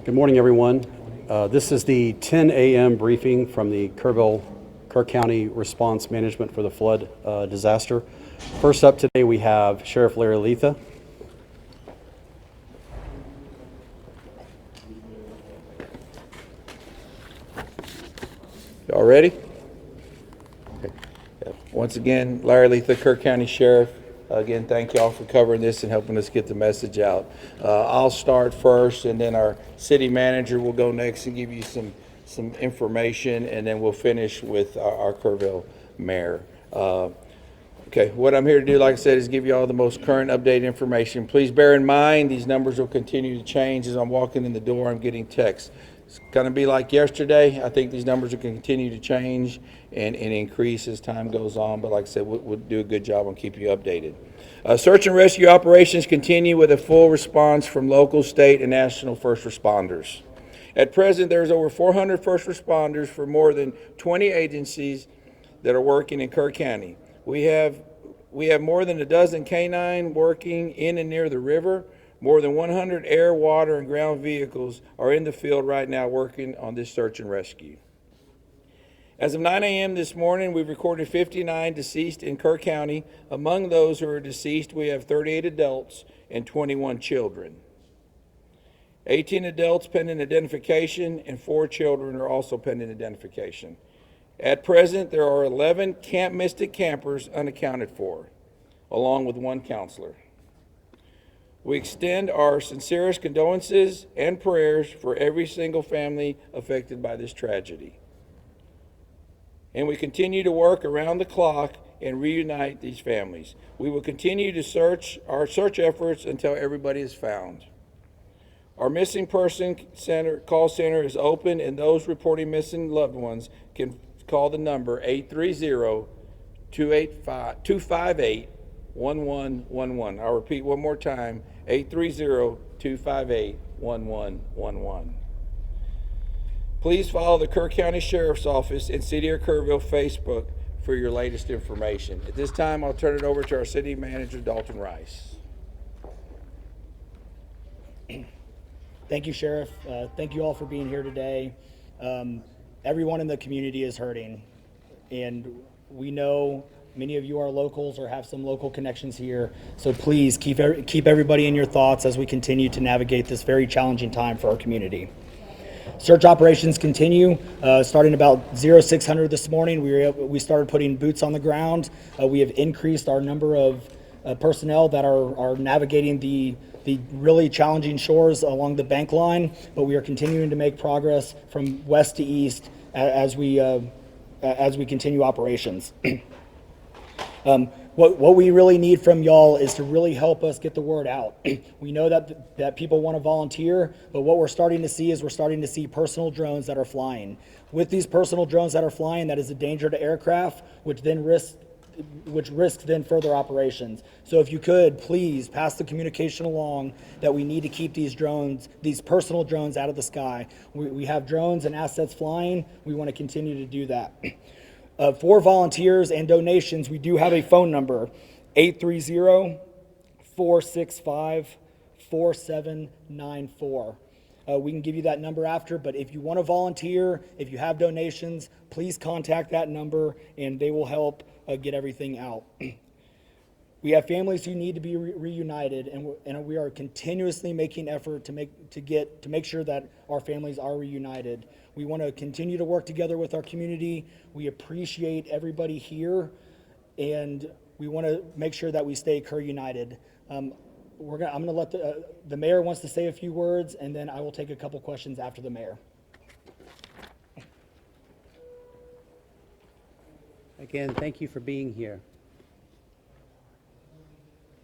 Good morning, everyone. This is the 10 a.m. briefing from the Kerr County Response Management for the flood disaster. First up today, we have Sheriff Larry Letha. Y'all ready? Okay. Once again, Larry Letha, Kerr County Sheriff. Again, thank y'all for covering this and helping us get the message out. I'll start first, and then our city manager will go next and give you some information, and then we'll finish with our Kerrville mayor. Okay, what I'm here to do, like I said, is give you all the most current updated information. Please bear in mind, these numbers will continue to change. As I'm walking in the door, I'm getting texts. It's going to be like yesterday. I think these numbers are going to continue to change and increase as time goes on. But like I said, we'll do a good job on keeping you updated. Search and rescue operations continue with a full response from local, state, and national first responders. At present, there's over 400 first responders for more than 20 agencies that are working in Kerr County. We have more than a dozen canine working in and near the river. More than 100 air, water, and ground vehicles are in the field right now working on this search and rescue. As of 9 a.m. this morning, we've recorded 59 deceased in Kerr County. Among those who are deceased, we have 38 adults and 21 children. 18 adults pending identification, and 4 children are also pending identification. At present, there are 11 Camp Mystic campers unaccounted for, along with 1 counselor. We extend our sincerest condolences and prayers for every single family affected by this tragedy. And we continue to work around the clock and reunite these families. We will continue to our search efforts until everybody is found. Our missing person call center is open, and those reporting missing loved ones can call the number 830-258-1111. I'll repeat one more time, 830-258-1111. Please follow the Kerr County Sheriff's Office and City of Kerrville Facebook for your latest information. At this time, I'll turn it over to our city manager, Dalton Rice. Thank you, Sheriff. Thank you all for being here today. Everyone in the community is hurting, and we know many of you are locals or have some local connections here, so please keep everybody in your thoughts as we continue to navigate this very challenging time for our community. Search operations continue. Starting about 0600 this morning, we started putting boots on the ground. We have increased our number of personnel that are navigating the really challenging shores along the bank line, but we are continuing to make progress from west to east as we continue operations. What we really need from y'all is to really help us get the word out. We know that people want to volunteer, but what we're starting to see is personal drones that are flying. With these personal drones that are flying, that is a danger to aircraft, which risks then further operations. So if you could, please pass the communication along that we need to keep these personal drones out of the sky. We have drones and assets flying. We want to continue to do that. For volunteers and donations, we do have a phone number, 830-465-4794. We can give you that number after, but if you want to volunteer, if you have donations, please contact that number and they will help get everything out. We have families who need to be reunited, and we are continuously making effort to make sure that our families are reunited. We want to continue to work together with our community. We appreciate everybody here, and we want to make sure that we stay Kerr united. I'm going to let the mayor wants to say a few words, and then I will take a couple questions after the mayor. Again, thank you for being here.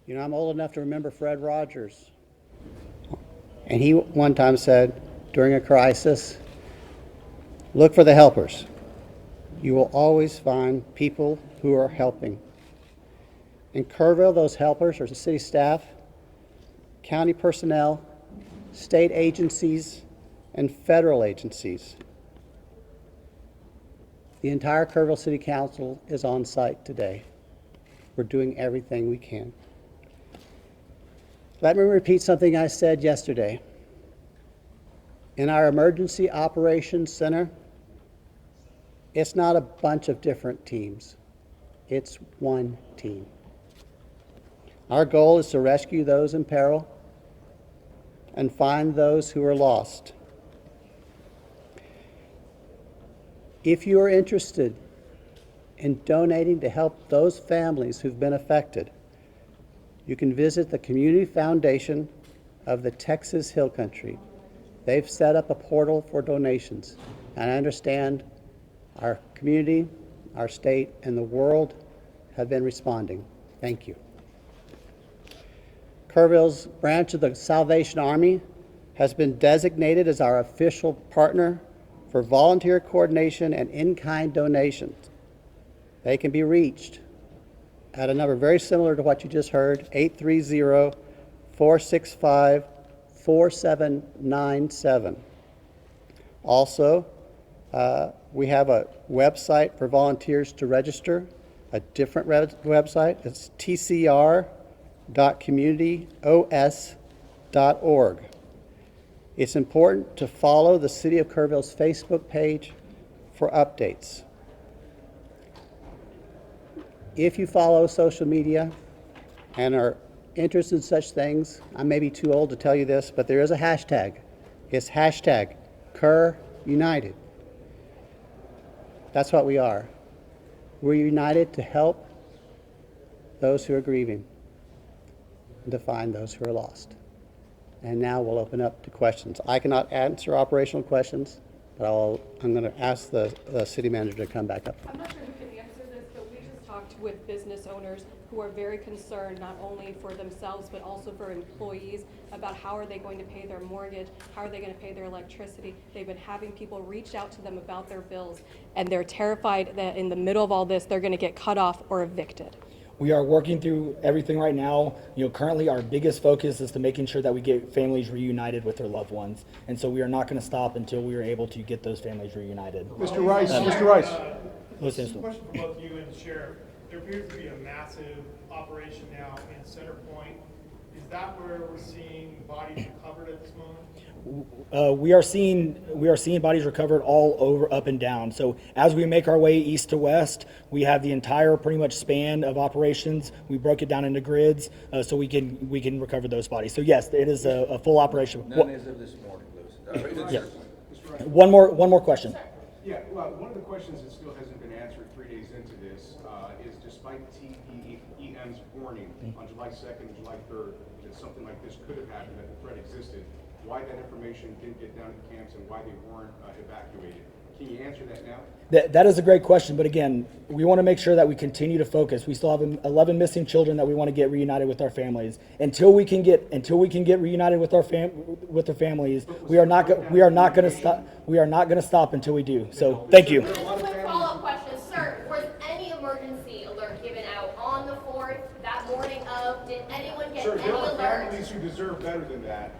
You know, I'm old enough to remember Fred Rogers. And he one time said, during a crisis, look for the helpers. You will always find people who are helping. In Kerrville, those helpers are the city staff, county personnel, state agencies, and federal agencies. The entire Kerrville City Council is on site today. We're doing everything we can. Let me repeat something I said yesterday. In our Emergency Operations Center, it's not a bunch of different teams. It's one team. Our goal is to rescue those in peril and find those who are lost. If you are interested in donating to help those families who've been affected, you can visit the Community Foundation of the Texas Hill Country. They've set up a portal for donations, and I understand our community, our state, and the world have been responding. Thank you. Kerrville's branch of the Salvation Army has been designated as our official partner for volunteer coordination and in-kind donations. They can be reached at a number very similar to what you just heard, 830-465-4797. Also, we have a website for volunteers to register, a different website. It's tcr.communityos.org. It's important to follow the City of Kerrville's Facebook page for updates. If you follow social media and are interested in such things, I may be too old to tell you this, but there is a hashtag. It's hashtag Kerr United. That's what we are. We're united to help those who are grieving and to find those who are lost. And now we'll open up to questions. I cannot answer operational questions, but I'm going to ask the city manager to come back up. I'm not sure who can answer this, but we just talked with business owners who are very concerned not only for themselves but also for employees about how are they going to pay their mortgage, how are they going to pay their electricity. They've been having people reach out to them about their bills, and they're terrified that in the middle of all this they're going to get cut off or evicted. We are working through everything right now. Currently our biggest focus is to making sure that we get families reunited with their loved ones. And so we are not going to stop until we are able to get those families reunited. Mr. Rice, Mr. Rice. Listen. Question for both you and the sheriff. There appears to be a massive operation now in Center Point. Is that where we're seeing bodies recovered at this moment? We are seeing bodies recovered all over, up and down. So as we make our way east to west, we have the entire pretty much span of operations. We broke it down into grids so we can recover those bodies. So yes, it is a full operation. None as of this morning, Lewis. Yeah. One more question. Yeah, well, one of the questions that still hasn't been answered 3 days into this is despite TEM's warning on July 2nd and July 3rd that something like this could have happened, that the threat existed, why that information didn't get down to the camps and why they weren't evacuated. Can you answer that now? That is a great question, but again, we want to make sure that we continue to focus. We still have 11 missing children that we want to get reunited with our families. Until we can get reunited with their families, we are not going to stop. We are not going to stop until we do. So, thank you. Just a quick follow-up question, sir. Was any emergency alert given out on the 4th that morning of? Did anyone get Sir, any there are alert? families who deserve better than that.